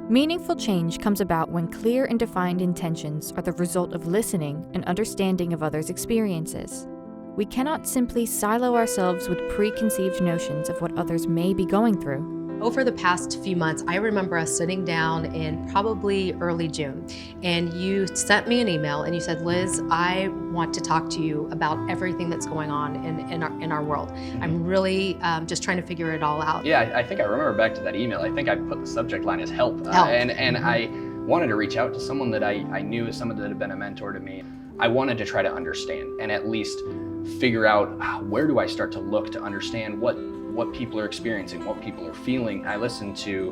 Meaningful change comes about when clear and defined intentions are the result of listening and understanding of others' experiences. We cannot simply silo ourselves with preconceived notions of what others may be going through. Over the past few months, I remember us sitting down in probably early June, and you sent me an email and you said, Liz, I want to talk to you about everything that's going on in our world. I'm really just trying to figure it all out. Yeah, I think I remember back to that email. I think I put the subject line as help. Help. And I wanted to reach out to someone that I knew as someone that had been a mentor to me. I wanted to try to understand and at least figure out where do I start to look to understand what people are experiencing, what people are feeling. I listened to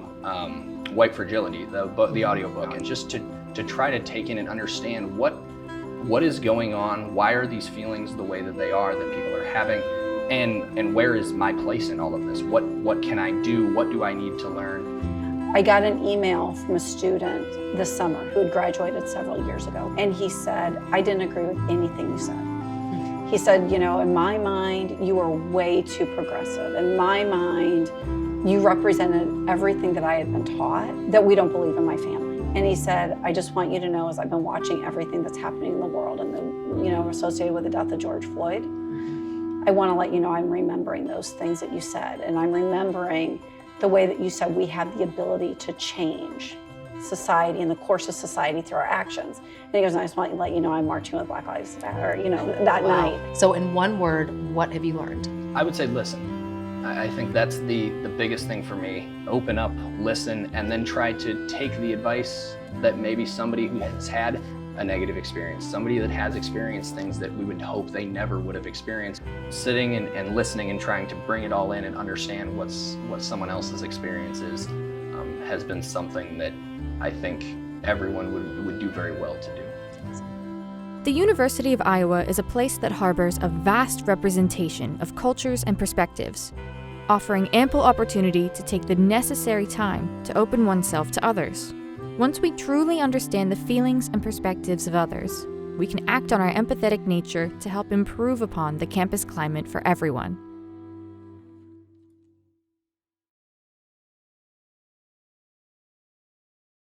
White Fragility, the audiobook, and just to try to take in and understand what is going on, why are these feelings the way that they are, that people are having, and where is my place in all of this? What can I do? What do I need to learn? I got an email from a student this summer who had graduated several years ago, and he said, I didn't agree with anything you said. He said, you know, in my mind, you are way too progressive. In my mind, you represented everything that I had been taught that we don't believe in my family. And he said, I just want you to know, as I've been watching everything that's happening in the world and associated with the death of George Floyd, I want to let you know I'm remembering those things that you said. And I'm remembering the way that you said we have the ability to change society and the course of society through our actions. And he goes, I just want to let you know I'm marching with Black Lives Matter, that night. So in one word, what have you learned? I would say listen. I think that's the biggest thing for me. Open up, listen, and then try to take the advice that maybe somebody who has had a negative experience, somebody that has experienced things that we would hope they never would have experienced. Sitting and listening and trying to bring it all in and understand what someone else's experience is has been something that I think everyone would do very well to do. The University of Iowa is a place that harbors a vast representation of cultures and perspectives, offering ample opportunity to take the necessary time to open oneself to others. Once we truly understand the feelings and perspectives of others, we can act on our empathetic nature to help improve upon the campus climate for everyone.